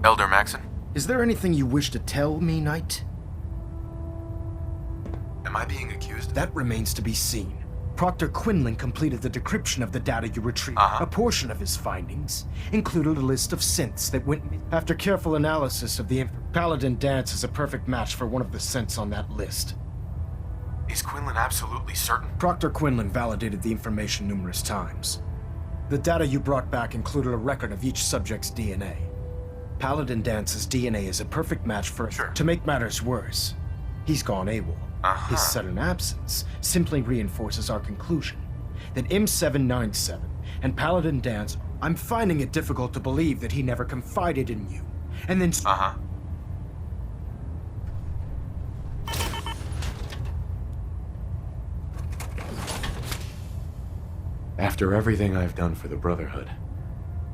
Elder Maxon? Is there anything you wish to tell me, Knight? Am I being accused? That remains to be seen. Proctor Quinlan completed the decryption of the data you retrieved. A portion of his findings included a list of synths that went... After careful analysis of the... Paladin Dance is a perfect match for one of the synths on that list. Is Quinlan absolutely certain? Proctor Quinlan validated the information numerous times. The data you brought back included a record of each subject's DNA. Paladin Dance's DNA is a perfect match for... Sure. To make matters worse, he's gone AWOL. His sudden absence simply reinforces our conclusion that M797 and Paladin Dance... I'm finding it difficult to believe that he never confided in you, and then... After everything I've done for the Brotherhood,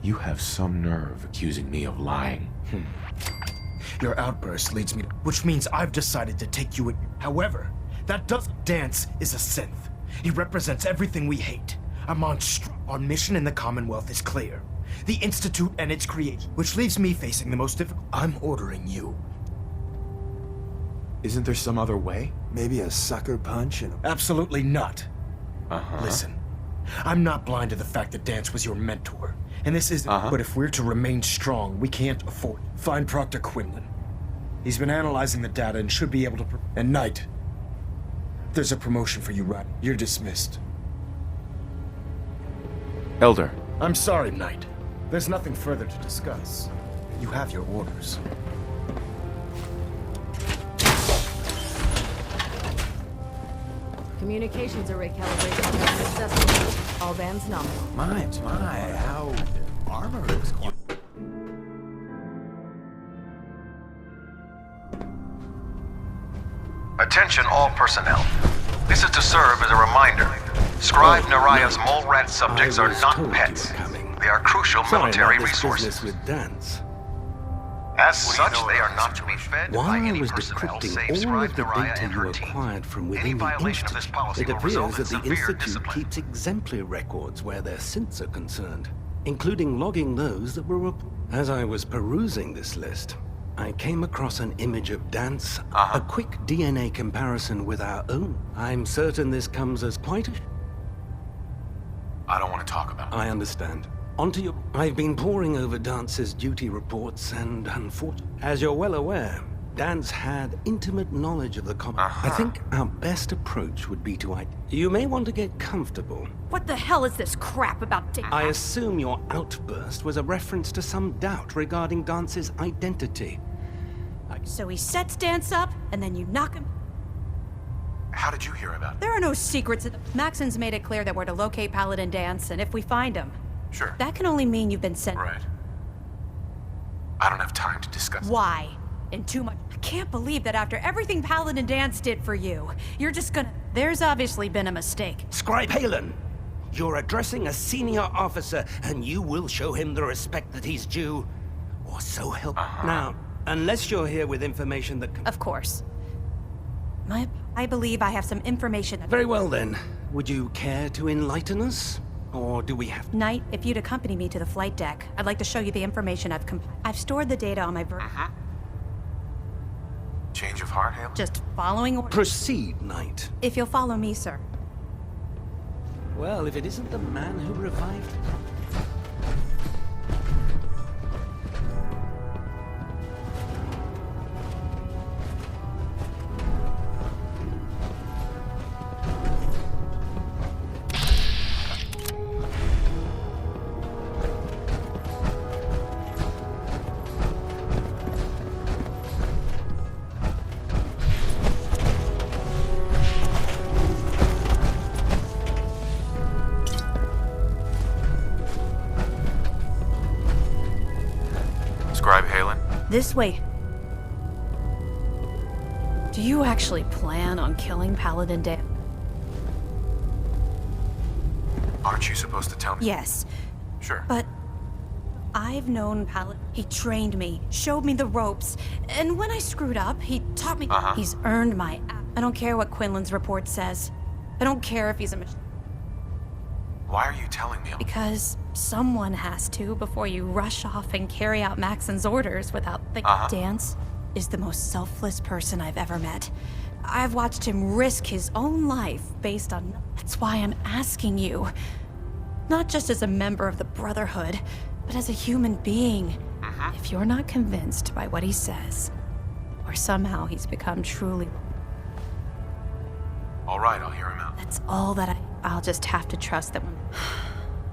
you have some nerve accusing me of lying. Your outburst leads me to... Which means I've decided to take you at... However, that doesn't... Dance is a synth. He represents everything we hate. A monster. Our mission in the Commonwealth is clear. The Institute and its creation. Which leaves me facing the most difficult... I'm ordering you. Isn't there some other way? Maybe a sucker punch and... Absolutely not. Listen, I'm not blind to the fact that Dance was your mentor. And this is... But if we're to remain strong, we can't afford... Find Proctor Quinlan. He's been analyzing the data and should be able to... And Knight, there's a promotion for you, right? You're dismissed. Elder. I'm sorry, Knight. There's nothing further to discuss. You have your orders. Communications are recalibrated successfully. All bands nominal. My, how... Armor looks quite... Attention all personnel. This is to serve as a reminder. Scribe Naraya's mole rat subjects are not pets. They are crucial military resources. With Dance. As such, they are not to be fed by While I any was personnel save decrypting all Scribe of the Naraya data and you her team. acquired from Any within the violation of this Institute, policy it will appears result in that the severe Institute discipline. keeps exemplary records where their synths are concerned, including logging those that were As I was perusing this list, I came across an image of Dance, a quick DNA comparison with our own. I'm certain this comes as quite a... I don't want to talk about it. I understand. Onto your... I've been poring over Dance's duty reports and unfortunately, as you're well aware, Dance had intimate knowledge of the I think our best approach would be to... You may want to get comfortable. What the hell is this crap about I assume your outburst was a reference to some doubt regarding Dance's identity. So he sets Dance up, and then you knock him... How did you hear about it? There are no secrets. Maxon's made it clear that we're to locate Paladin Dance, and if we find him... Sure. That can only mean you've been sent... Right. I don't have time to discuss... Why? In too much... I can't believe that after everything Paladin Dance did for you, you're just gonna... There's obviously been a mistake. Scribe Halen, you're addressing a senior officer, and you will show him the respect that he's due, or so help... Now, unless you're here with information that... Of course. I believe I have some information that... Very well then. Would you care to enlighten us? Or do we have... Knight, if you'd accompany me to the flight deck, I'd like to show you the information I've stored the data on my Change of heart, Hale? Just following orders. Proceed, Knight. If you'll follow me, sir. Well, if it isn't the man who revived... Scribe Halen? This way. Do you actually plan on killing Paladin Dance? Aren't you supposed to tell me? Yes, Sure. but I've known Paladin. He trained me, showed me the ropes, and when I screwed up, he taught me. He's earned my... I don't care what Quinlan's report says. I don't care if he's a... Why are you telling me? Because someone has to before you rush off and carry out Maxon's orders without thinking. Dance is the most selfless person I've ever met. I've watched him risk his own life based on... That's why I'm asking you. Not just as a member of the Brotherhood, but as a human being. If you're not convinced by what he says, or somehow he's become truly... All right, I'll hear him out. That's all that I'll just have to trust that when...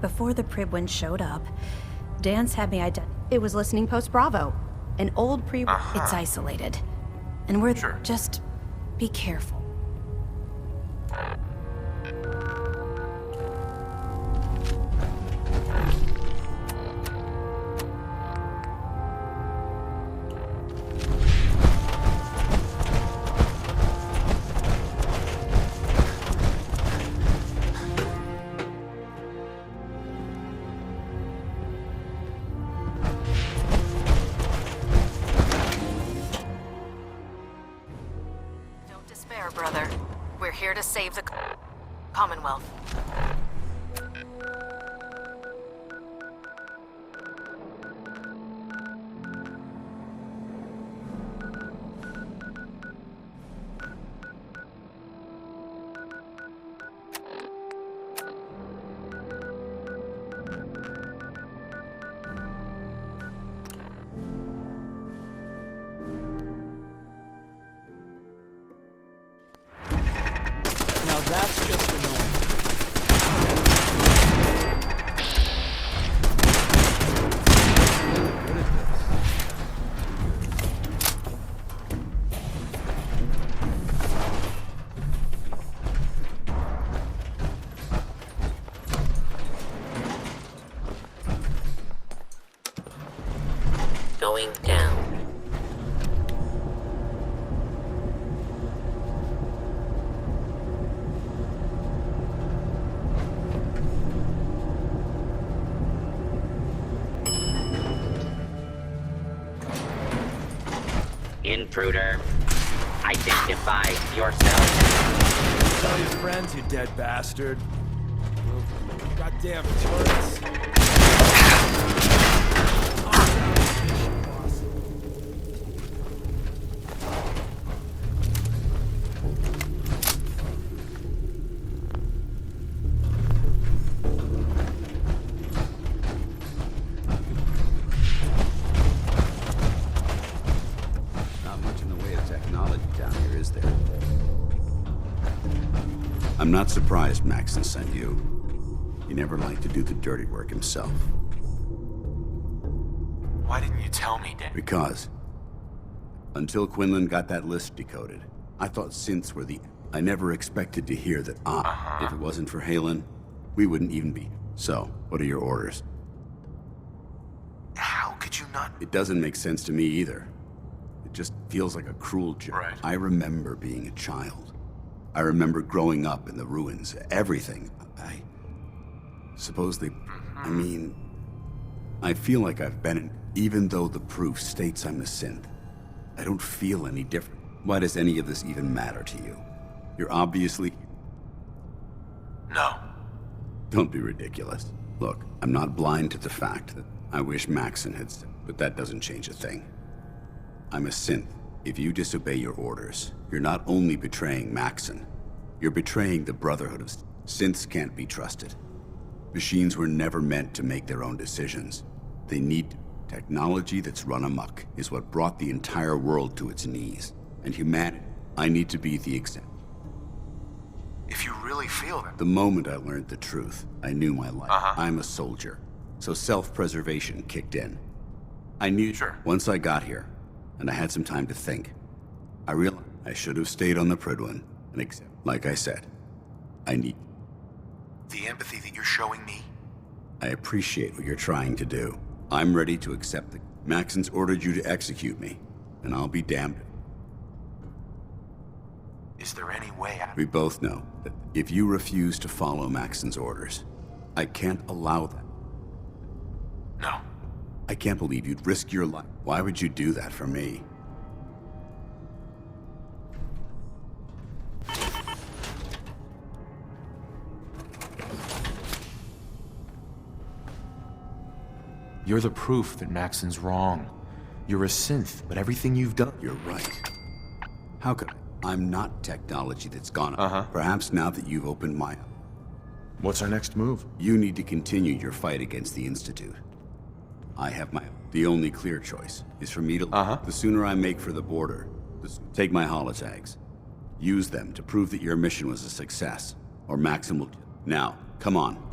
Before the Pribwin showed up, Dance had me It was listening post Bravo. An old pre... It's isolated. And we're... Sure. Just be careful. Don't despair, brother. We're here to save the Commonwealth. Now that's just annoying. What is this? Going down. Intruder, identify yourself. Tell your friends, you dead bastard. Goddamn turrets. Not much in the way of technology down here, is there? I'm not surprised Maxon sent you. He never liked to do the dirty work himself. Why didn't you tell me, Dan? Because, until Quinlan got that list decoded, I thought synths were the... I never expected to hear that, if it wasn't for Halen, we wouldn't even be. So, what are your orders? How could you not? It doesn't make sense to me either. It just feels like a cruel joke. Right. I remember being a child. I remember growing up in the ruins. Everything. I suppose they... I mean... I feel like I've been in... Even though the proof states I'm a synth, I don't feel any different. Why does any of this even matter to you? You're obviously... No. Don't be ridiculous. Look, I'm not blind to the fact that I wish Maxon had said, but that doesn't change a thing. I'm a synth. If you disobey your orders, you're not only betraying Maxon, you're betraying the Brotherhood of... Synths can't be trusted. Machines were never meant to make their own decisions. They need... Technology that's run amok is what brought the entire world to its knees. And humanity, I need to be the example. If you really feel that... The moment I learned the truth, I knew my life. I'm a soldier, so self-preservation kicked in. I knew... Sure. Once I got here, and I had some time to think, I realized I should have stayed on the Prydwen and accept... Like I said, I need... The empathy that you're showing me? I appreciate what you're trying to do. I'm ready to accept the... Maxon's ordered you to execute me, and I'll be damned. Is there any way out? We both know that if you refuse to follow Maxon's orders, I can't allow that. No. I can't believe you'd risk your life. Why would you do that for me? You're the proof that Maxon's wrong. You're a synth, but everything you've done... You're right. How could I? I'm not technology that's gone. Uh-huh. Perhaps now that you've opened my... What's our next move? You need to continue your fight against the Institute. I have my... The only clear choice is for me to... The sooner I make for the border, take my holotags. Use them to prove that your mission was a success, or Maxim will... Now, come on.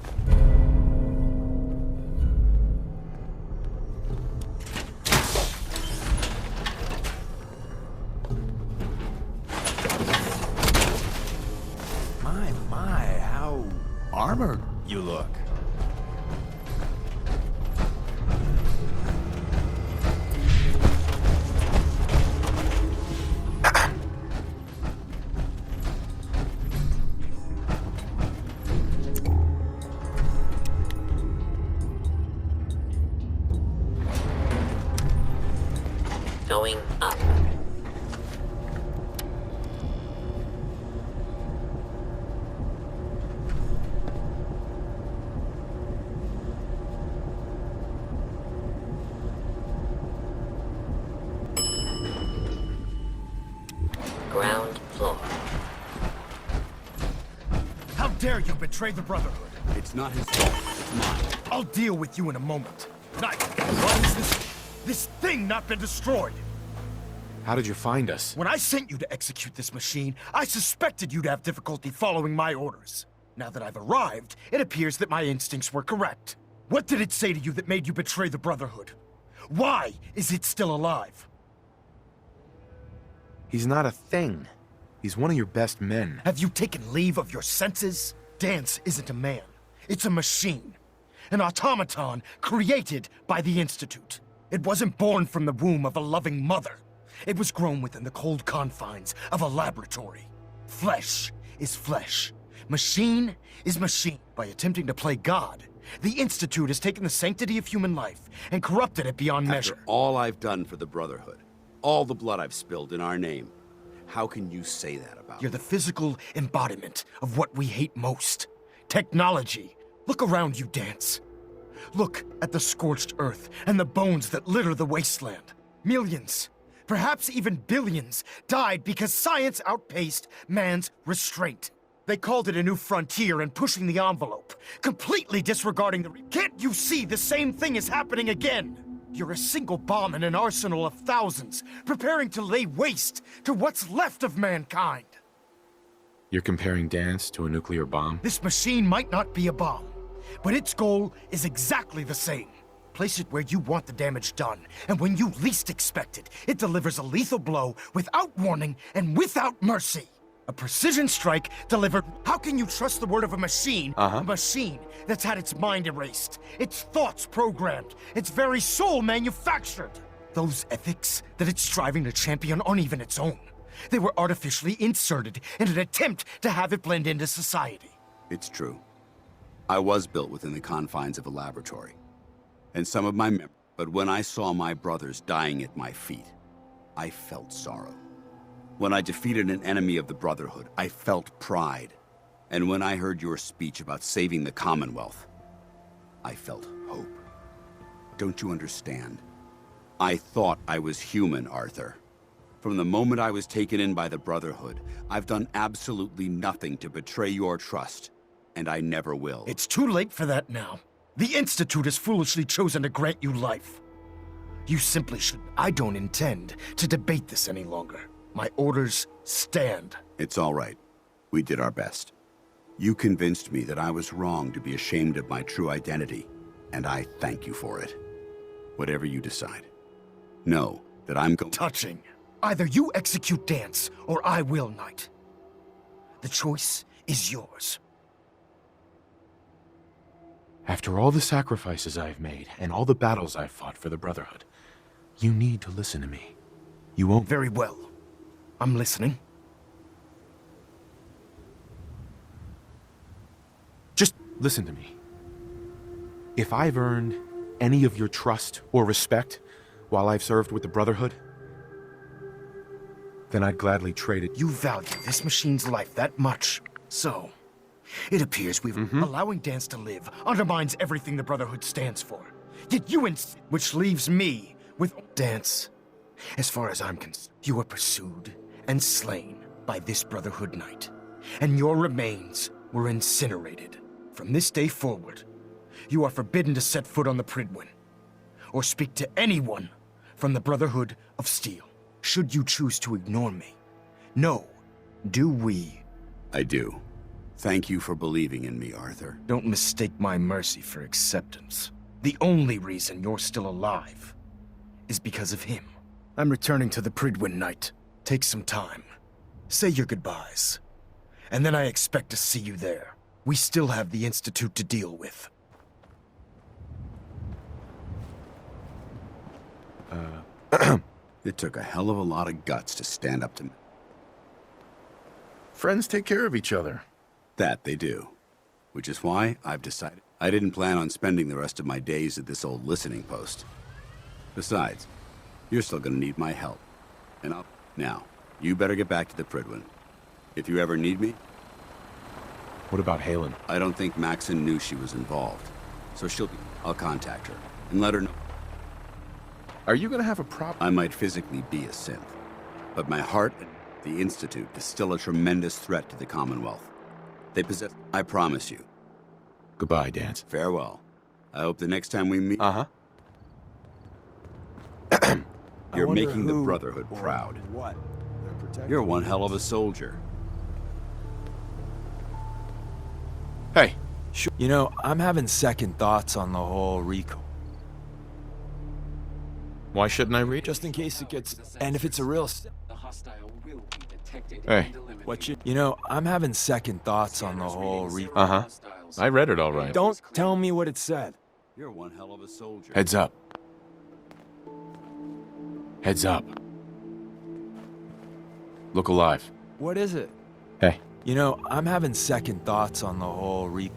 My, how armored you look. Going up. Ground floor. How dare you betray the Brotherhood? It's not his fault. It's mine. I'll deal with you in a moment. Knight, why has this thing not been destroyed? How did you find us? When I sent you to execute this machine, I suspected you'd have difficulty following my orders. Now that I've arrived, it appears that my instincts were correct. What did it say to you that made you betray the Brotherhood? Why is it still alive? He's not a thing. He's one of your best men. Have you taken leave of your senses? Dance isn't a man. It's a machine. An automaton created by the Institute. It wasn't born from the womb of a loving mother. It was grown within the cold confines of a laboratory. Flesh is flesh. Machine is machine. By attempting to play God, the Institute has taken the sanctity of human life and corrupted it beyond measure. After all I've done for the Brotherhood, all the blood I've spilled in our name, how can you say that about You're the physical embodiment of what we hate most. Technology. Look around you, Dance. Look at the scorched earth and the bones that litter the wasteland. Millions, perhaps even billions, died because science outpaced man's restraint. They called it a new frontier and pushing the envelope, completely disregarding the... Can't you see the same thing is happening again? You're a single bomb in an arsenal of thousands, preparing to lay waste to what's left of mankind. You're comparing Dance to a nuclear bomb? This machine might not be a bomb, but its goal is exactly the same. Place it where you want the damage done, and when you least expect it, it delivers a lethal blow without warning and without mercy. A precision strike delivered... How can you trust the word of a machine? A machine that's had its mind erased, its thoughts programmed, its very soul manufactured. Those ethics that it's striving to champion aren't even its own. They were artificially inserted in an attempt to have it blend into society. It's true. I was built within the confines of a laboratory. And some of my members... But when I saw my brothers dying at my feet, I felt sorrow. When I defeated an enemy of the Brotherhood, I felt pride. And when I heard your speech about saving the Commonwealth, I felt hope. Don't you understand? I thought I was human, Arthur. From the moment I was taken in by the Brotherhood, I've done absolutely nothing to betray your trust, and I never will. It's too late for that now. The Institute has foolishly chosen to grant you life. You simply should... I don't intend to debate this any longer. My orders stand. It's all right. We did our best. You convinced me that I was wrong to be ashamed of my true identity, and I thank you for it. Whatever you decide. Know that I'm going... Touching. Either you execute Dance, or I will, Knight. The choice is yours. After all the sacrifices I've made, and all the battles I've fought for the Brotherhood, you need to listen to me. You won't... Very well. I'm listening. Just listen to me. If I've earned any of your trust or respect while I've served with the Brotherhood, then I'd gladly trade it. You value this machine's life that much, so... It appears allowing Dance to live undermines everything the Brotherhood stands for. Yet you which leaves me with Dance. As far as I'm concerned, you were pursued and slain by this Brotherhood Knight, and your remains were incinerated. From this day forward, you are forbidden to set foot on the Pridwin, or speak to anyone from the Brotherhood of Steel. Should you choose to ignore me, no, do we? I do. Thank you for believing in me, Arthur. Don't mistake my mercy for acceptance. The only reason you're still alive is because of him. I'm returning to the Pridwin Knight. Take some time. Say your goodbyes. And then I expect to see you there. We still have the Institute to deal with. It took a hell of a lot of guts to stand up to me. Friends take care of each other. That they do. Which is why I've decided I didn't plan on spending the rest of my days at this old listening post. Besides, you're still gonna need my help. And now, you better get back to the Pridwin. If you ever need me... What about Halen? I don't think Maxon knew she was involved. So I'll contact her and let her know. Are you gonna have a problem? I might physically be a synth, but my heart and the Institute is still a tremendous threat to the Commonwealth. They possess... I promise you. Goodbye, Dance. Farewell. I hope the next time we meet... Uh-huh. You're making the Brotherhood proud. What? You're one hell of a soldier. Hey. You know, I'm having second thoughts on the whole recall. Why shouldn't I read? Just in case it gets... And if it's a real... Hey. You know, I'm having second thoughts on the whole recall. Uh-huh. I read it all right. Don't tell me what it said. You're one hell of a soldier. Heads up. Heads up. Look alive. What is it? Hey. You know, I'm having second thoughts on the whole recall.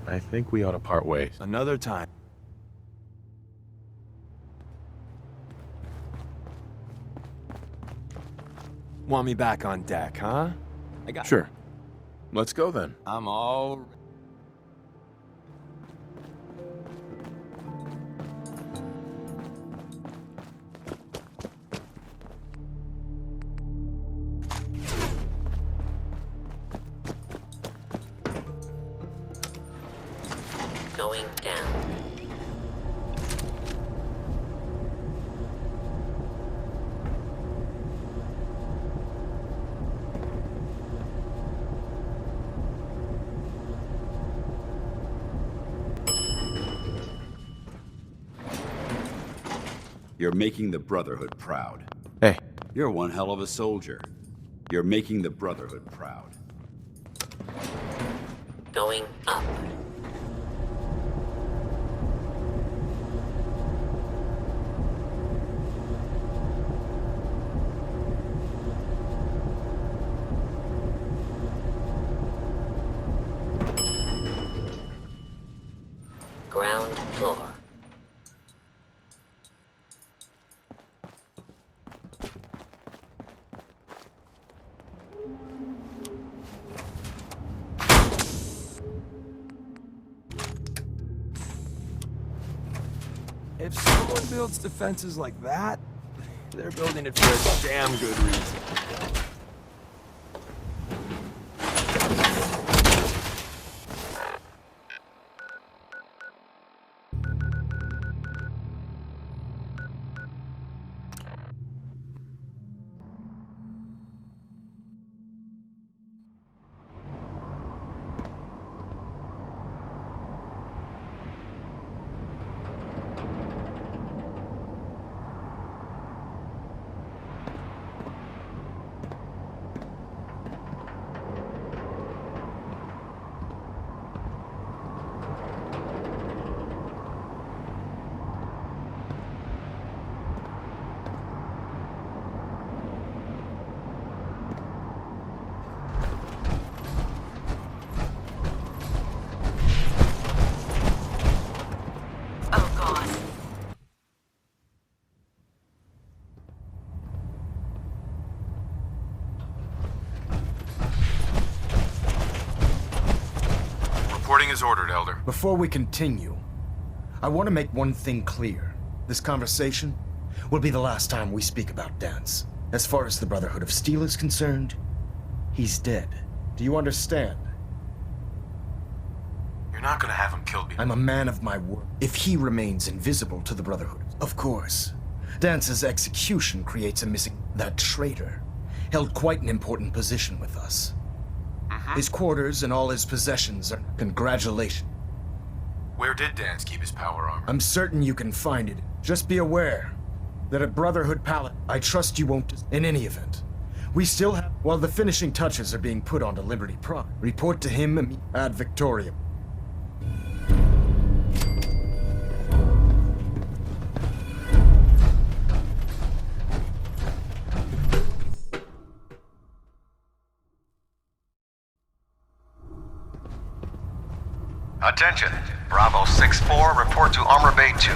I think we ought to part ways. Another time. Want me back on deck, huh? Sure. Let's go then. I'm all... Going down. You're making the Brotherhood proud. Hey. You're one hell of a soldier. You're making the Brotherhood proud. Going up. Ground floor. If someone builds defenses like that, they're building it for a damn good reason. Oh, God. Reporting is ordered, Elder. Before we continue, I want to make one thing clear. This conversation will be the last time we speak about Dance. As far as the Brotherhood of Steel is concerned, he's dead. Do you understand? You're not gonna have him killed before. I'm a man of my word. If he remains invisible to the Brotherhood, of course. Dance's execution creates a missing... That traitor held quite an important position with us. His quarters and all his possessions are... Congratulations. Where did Dance keep his power armor? I'm certain you can find it. Just be aware that at Brotherhood Palace, I trust you won't... In any event, we still have... While the finishing touches are being put onto Liberty Prime, report to him ad Victoriam. Attention. Bravo 6-4, report to Armor Bay 2.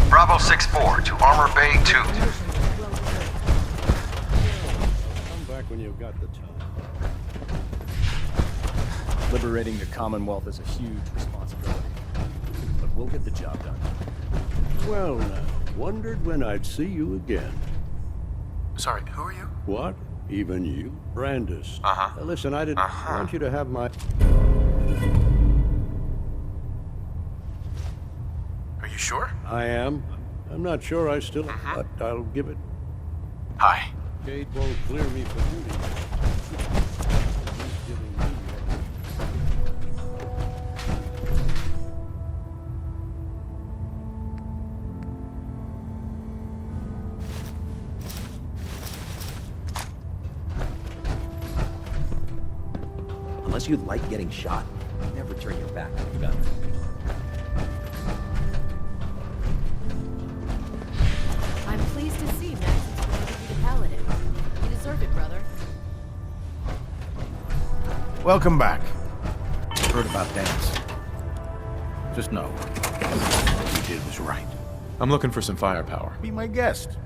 Bravo 6-4 to Armor Bay 2. Come back when you've got the time. Liberating the Commonwealth is a huge responsibility, but we'll get the job done. Well now, wondered when I'd see you again. Sorry, who are you? What? Even you? Brandis. Listen, I didn't want you to have my... Are you sure? I am. I'm not sure I still... But I'll give it... Hi. Kate won't clear me for duty. He's giving me... Unless you like getting shot, never turn your back on the gun. I'm pleased to see Max is going to be the paladin. You deserve it, brother. Welcome back. Heard about Dance. Just know, what you did was right. I'm looking for some firepower. Be my guest.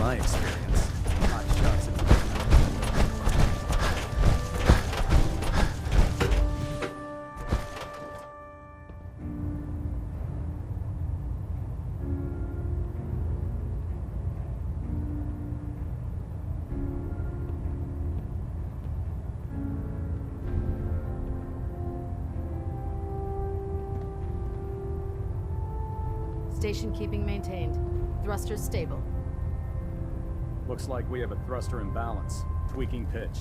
My experience, hot shots and... Station keeping maintained. Thrusters stable. Looks like we have a thruster imbalance. Tweaking pitch.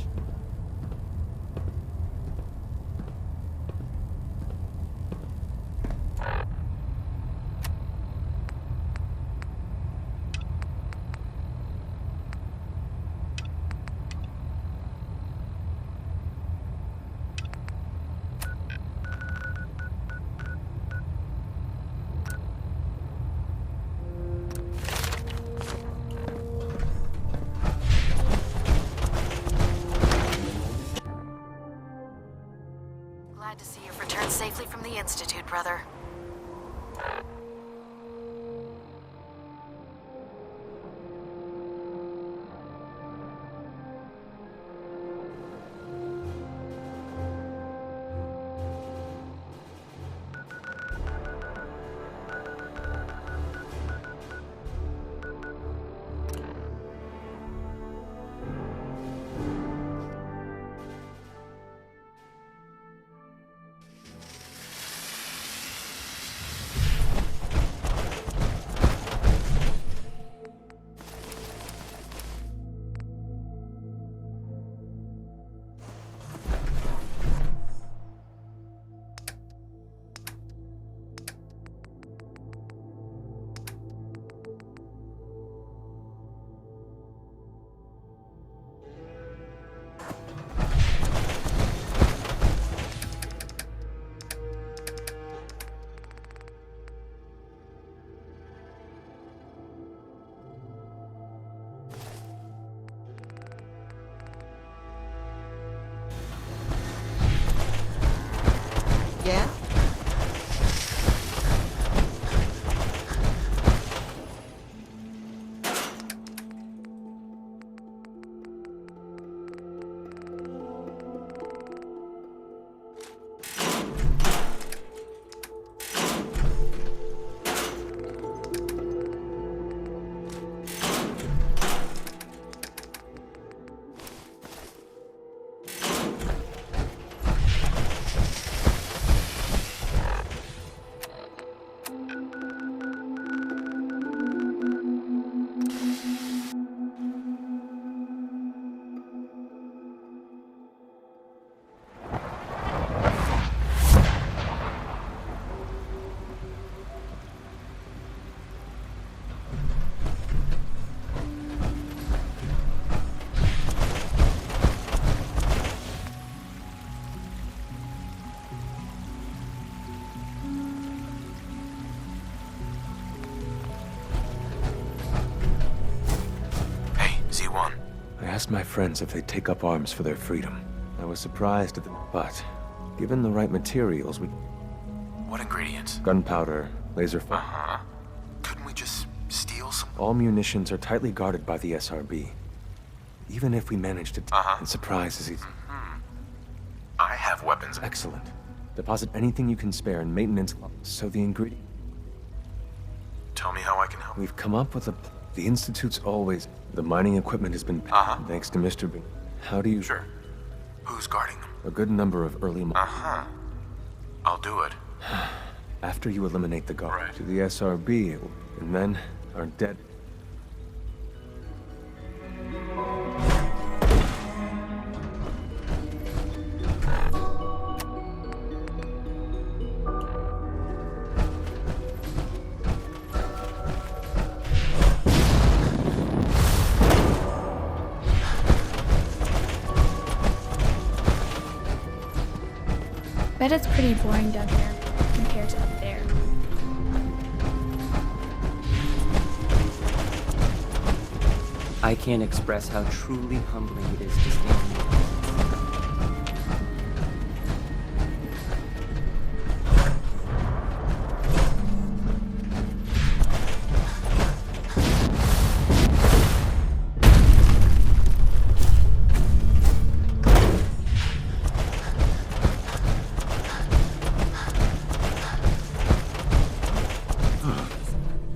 one? I asked my friends if they'd take up arms for their freedom. I was surprised at but given the right materials, we... What ingredients? Gunpowder, laser fire. Uh-huh. Couldn't we just steal some? All munitions are tightly guarded by the SRB. Even if we manage to... And surprise is easy. I have weapons. Excellent. Deposit anything you can spare in maintenance, so the ingredient... Tell me how I can help. We've come up with a... The Institute's always... The mining equipment has been... Thanks to Mr. B. How do you... Sure. Who's guarding them? A good number of early... I'll do it. After you eliminate the guard Right. to the SRB, and then our dead... Bet it's pretty boring down here compared to up there. I can't express how truly humbling it is to stand here.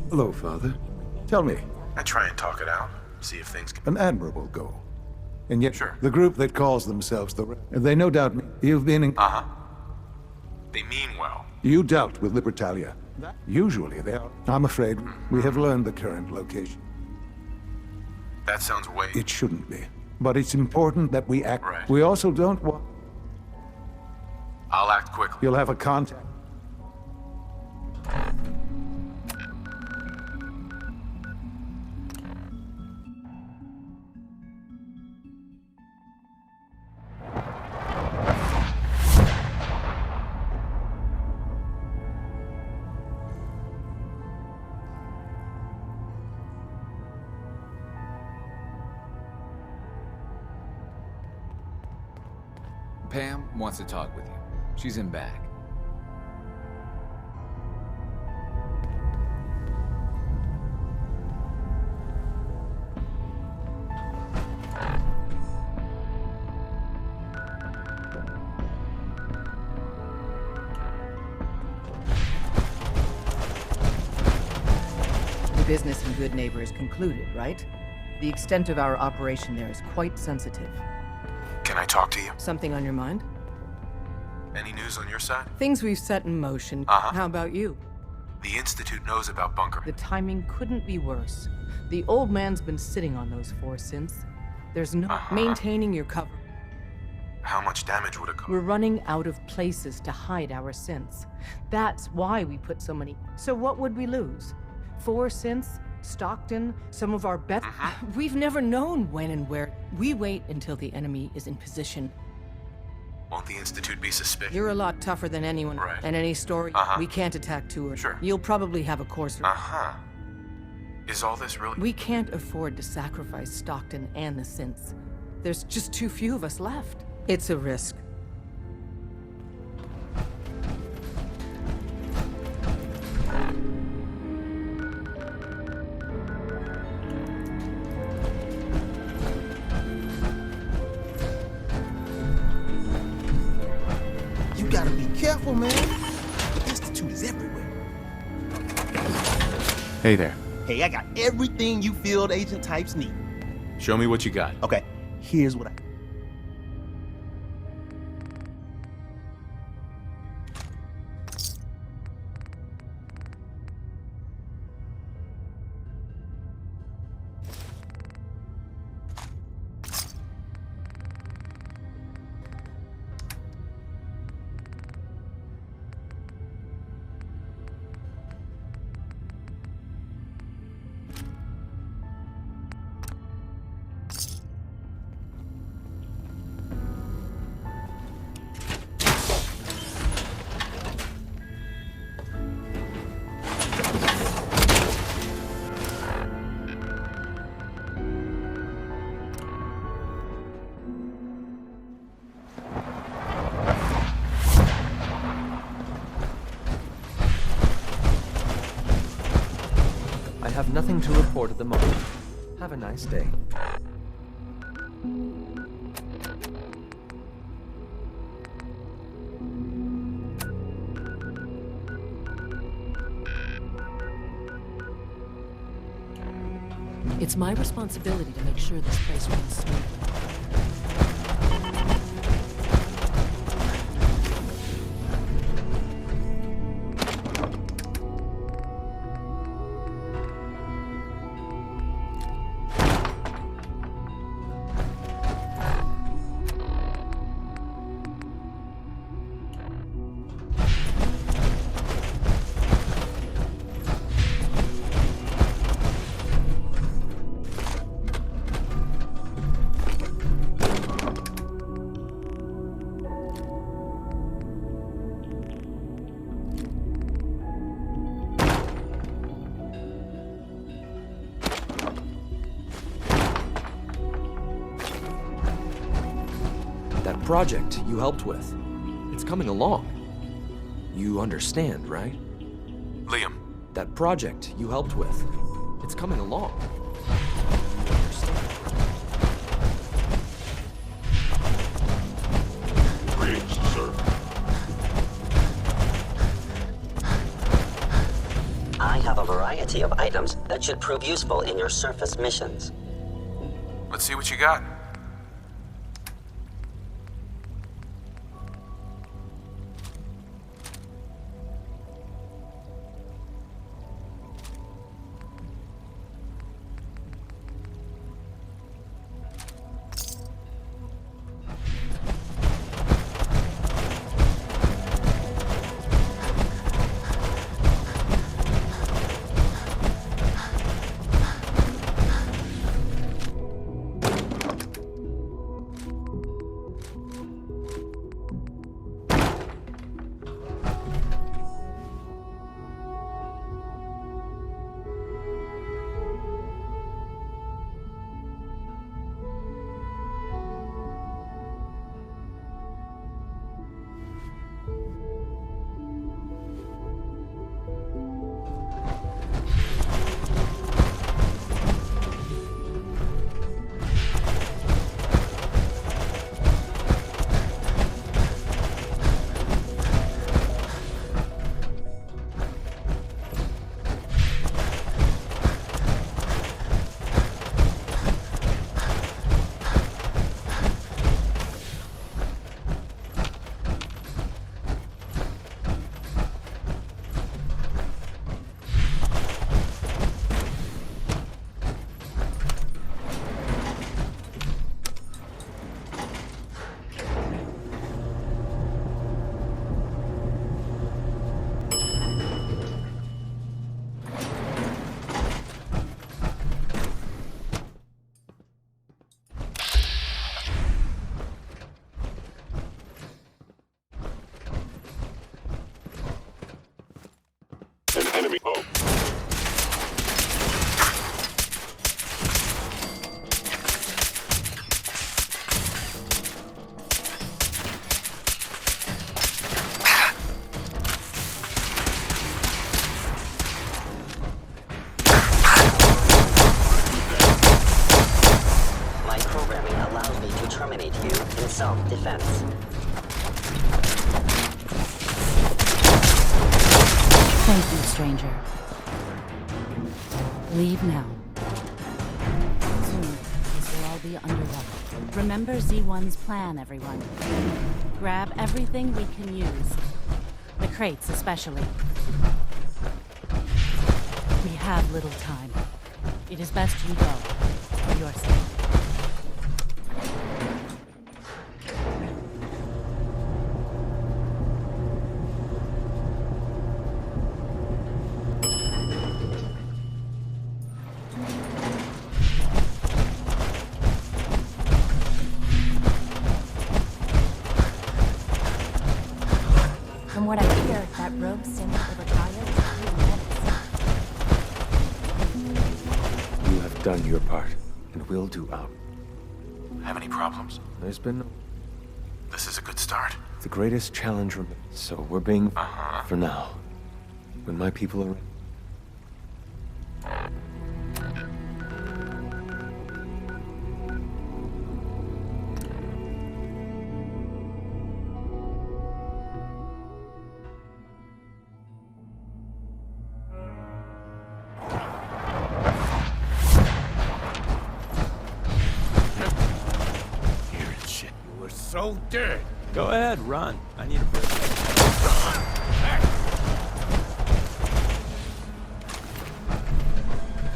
Hello, Father. Tell me, I try and talk it out. See if things can... an admirable goal. And yet, Sure. the group that calls themselves they no doubt you've been in... They mean well. You dealt with Libertalia. Usually they are. I'm afraid we have learned the current location. That sounds way... It shouldn't be. But it's important that we act. Right. We also don't want... I'll act quickly. You'll have a contact. Pam wants to talk with you. She's in back. The business and good neighbor is concluded, right? The extent of our operation there is quite sensitive. Can I talk to you? Something on your mind? Any news on your side? Things we've set in motion. How about you? The Institute knows about Bunker. The timing couldn't be worse. The old man's been sitting on those 4 synths. There's no maintaining your cover. How much damage would it cost? We're running out of places to hide our synths. That's why we put so many. So what would we lose? 4 synths? Stockton? Some of our best? We've never known when and where. We wait until the enemy is in position. Won't the Institute be suspicious? You're a lot tougher than anyone. Right. And any story, we can't attack too early. Sure. You'll probably have a course. Is all this really... We can't afford to sacrifice Stockton and the synths. There's just too few of us left. It's a risk. You gotta be careful, man. The Institute is everywhere. Hey there. Hey, I got everything you field agent types need. Show me what you got. Okay, here's what I... have nothing to report at the moment. Have a nice day. It's my responsibility to make sure this place runs smoothly. That project you helped with, it's coming along. You understand, right? Liam. That project you helped with, it's coming along. You understand? Greetings, sir. I have a variety of items that should prove useful in your surface missions. Let's see what you got. Enemy. Oh. My programming allows me to terminate you in self-defense. Thank you, stranger. Leave now. Soon, this will all be underway. Remember Z1's plan, everyone. Grab everything we can use. The crates, especially. We have little time. It is best you go, for your sake. From what I hear, that rogue synth that retired You have done your part, and we'll do ours. Have any problems? There's been no... This is a good start. The greatest challenge remains, so we're being... for now. When my people are... so dead. Go ahead, run. I need a break.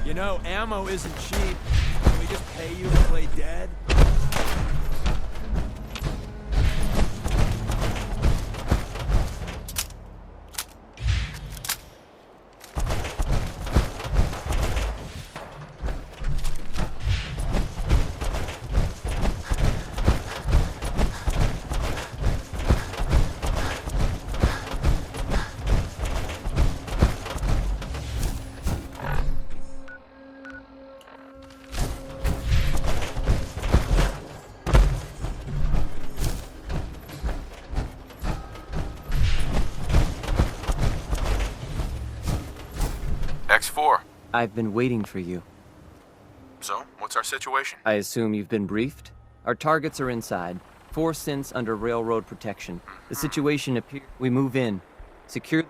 You know, ammo isn't cheap. Can we just pay you to play dead? X4. I've been waiting for you. So, what's our situation? I assume you've been briefed? Our targets are inside. 4 synths under railroad protection. The situation appears... We move in. Secure...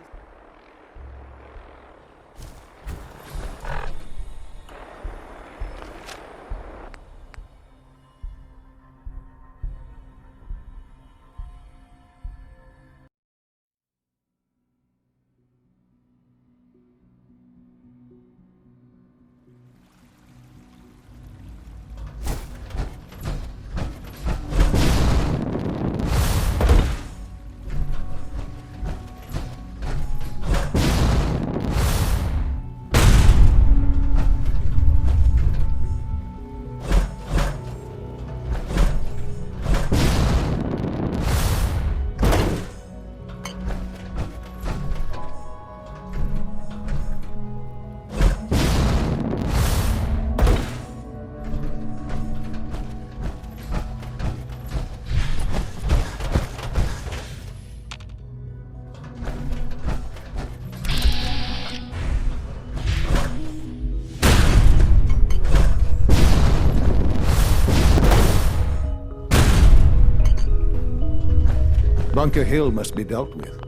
Bunker Hill must be dealt with,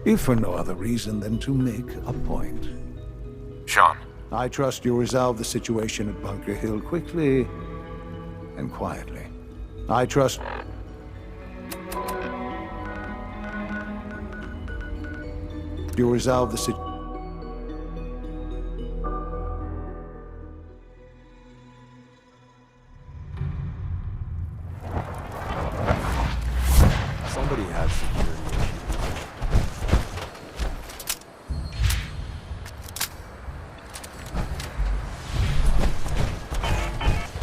if for no other reason than to make a point. Sean. I trust you'll resolve the situation at Bunker Hill quickly and quietly. I trust... you'll resolve the situation... Somebody has security issues.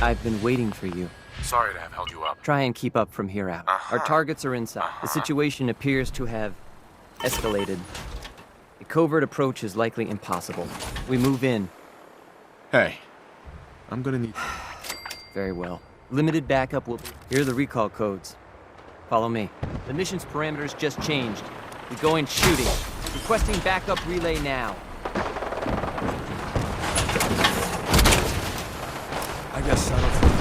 I've been waiting for you. Sorry to have held you up. Try and keep up from here out. Our targets are inside. The situation appears to have escalated. A covert approach is likely impossible. We move in. Hey, I'm gonna need... Very well. Limited backup will... Here are the recall codes. Follow me. The mission's parameters just changed. We go in shooting. Requesting backup relay now. I guess settle for this.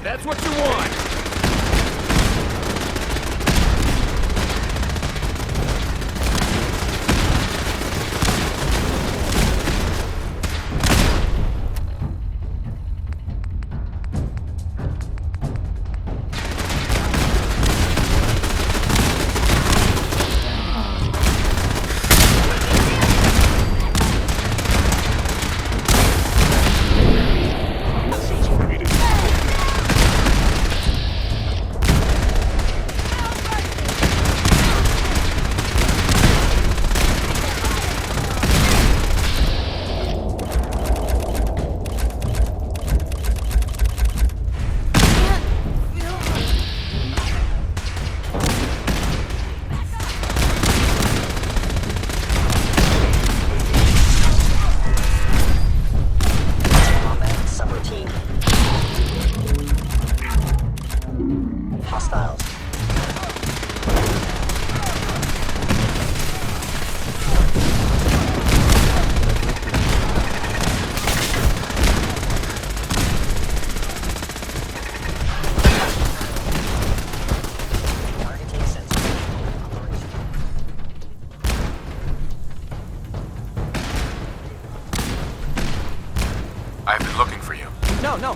That's what you want!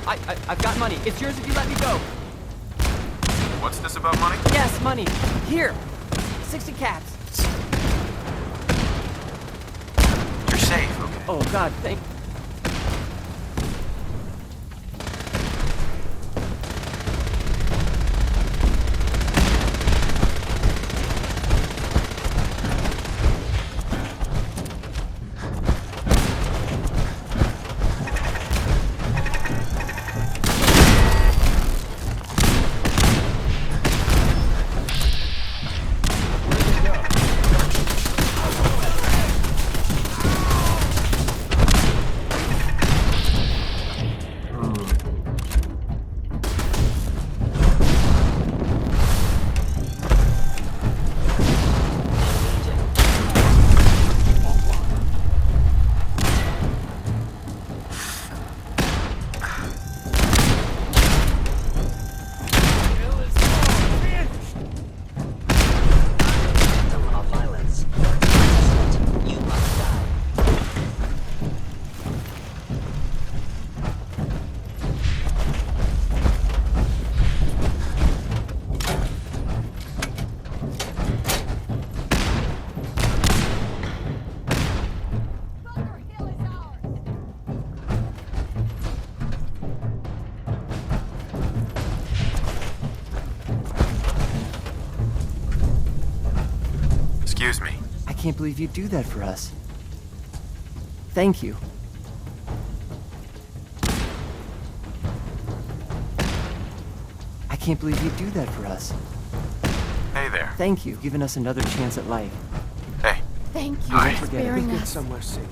I've got money. It's yours if you let me go. What's this about money? Yes, money. Here. 60 caps. You're safe, okay? Oh, God, thank... Excuse me. I can't believe you'd do that for us. Thank you. I can't believe you'd do that for us. Hey there. Thank you, giving us another chance at life. Hey. Thank you Hi. for Forget it. sparing Get us. somewhere safe.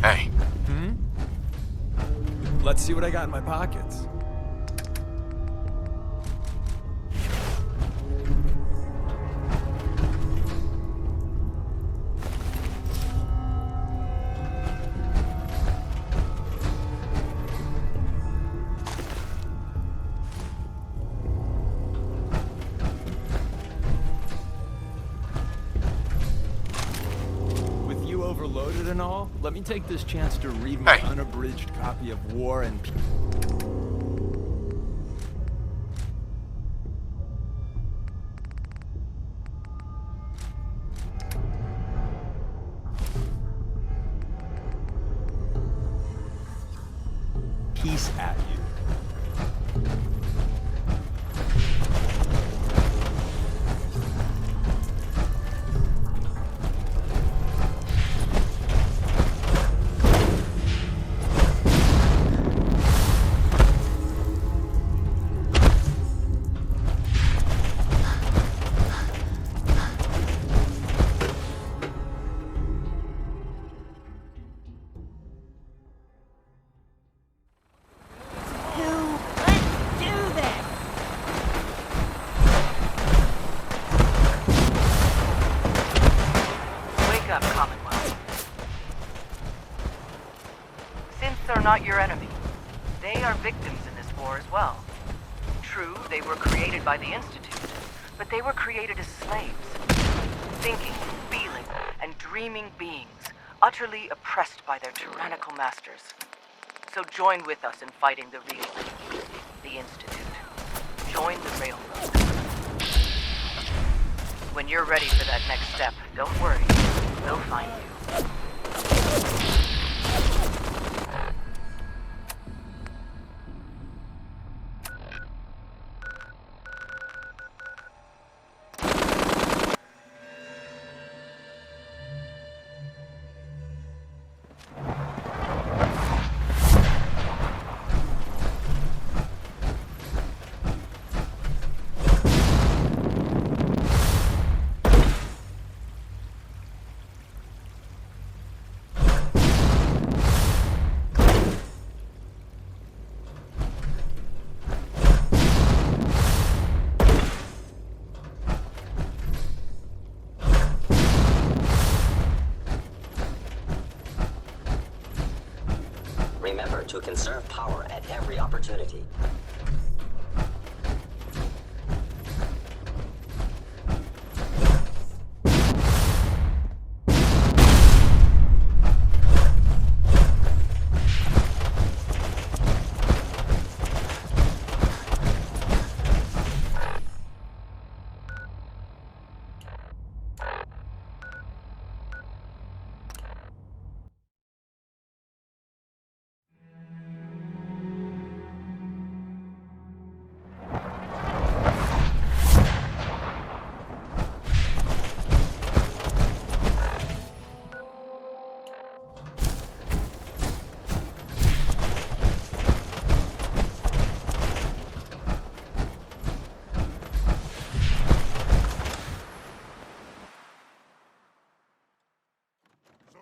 Hey. Let's see what I got in my pockets. With you overloaded and all, let me take this chance to read my unabridged copy of War and Peace. Peace at you. Wake up, Commonwealth. Synths are not your enemy. They are victims in this war as well. True, they were created by the Institute, but they were created as slaves. Thinking, feeling, and dreaming beings, utterly oppressed by their tyrannical masters. So join with us in fighting the real enemy, the Institute. Join the Railroad. When you're ready for that next step, don't worry. We'll find you. to conserve power at every opportunity.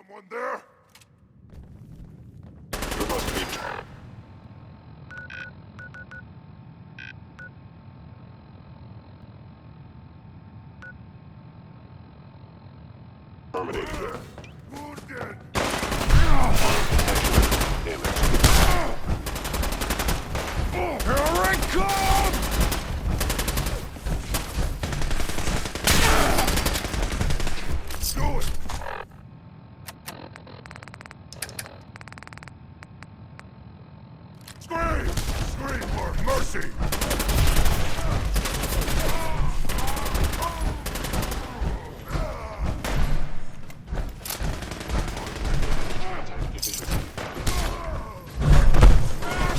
Someone there? There must be. Terminated. Wounded. Damage. Here I come! Do it! Scream! Scream for mercy!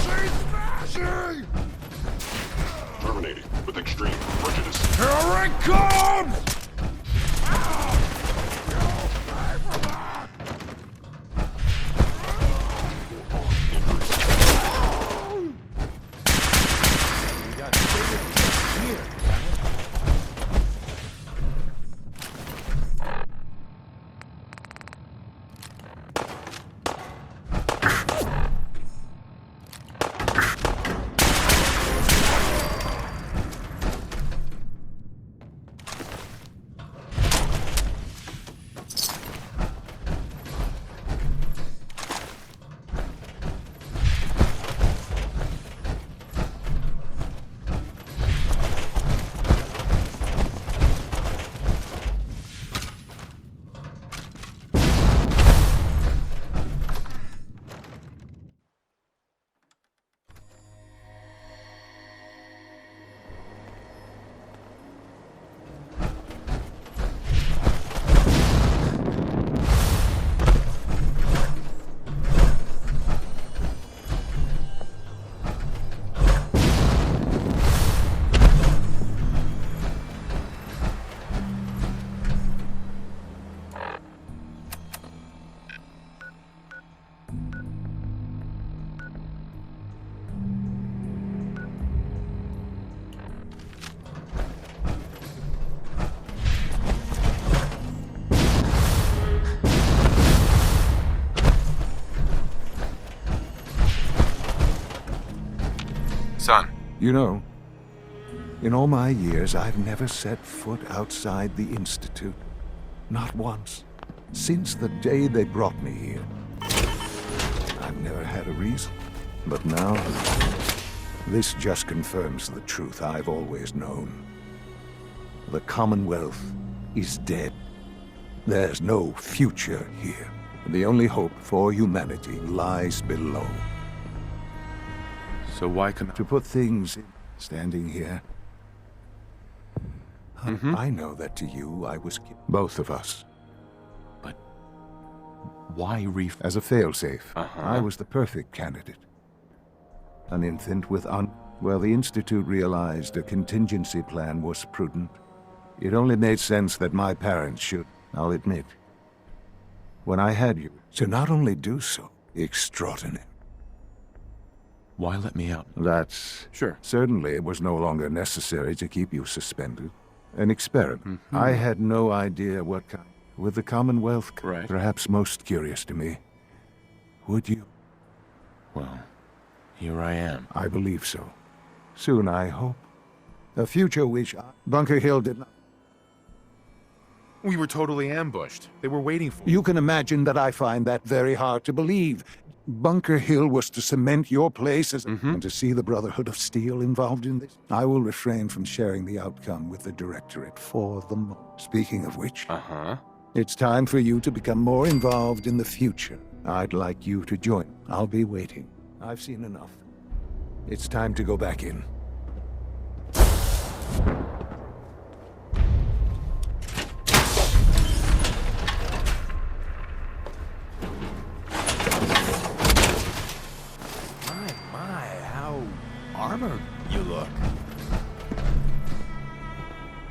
Smashing! Terminating with extreme prejudice. Here it comes! Son. You know, in all my years, I've never set foot outside the Institute. Not once. Since the day they brought me here. I've never had a reason. But now, this just confirms the truth I've always known. The Commonwealth is dead. There's no future here. The only hope for humanity lies below. So why can to put things in standing here? I know that to you I was both of us. But why Reef? As a failsafe, I was the perfect candidate. An infant with well, the Institute realized a contingency plan was prudent. It only made sense that my parents should, I'll admit, when I had you, to not only do so, extraordinary. Why let me out? That's... Sure. Certainly it was no longer necessary to keep you suspended. An experiment. I had no idea what kind... With the Commonwealth, right. Perhaps most curious to me. Would you? Well, here I am. I believe so. Soon, I hope. A future which Bunker Hill did not... We were totally ambushed. They were waiting for You can imagine that I find that very hard to believe. Bunker Hill was to cement your place as... And to see the Brotherhood of Steel involved in this, I will refrain from sharing the outcome with the Directorate for the moment. Speaking of which... It's time for you to become more involved in the future. I'd like you to join. I'll be waiting. I've seen enough. It's time to go back in. My, how armored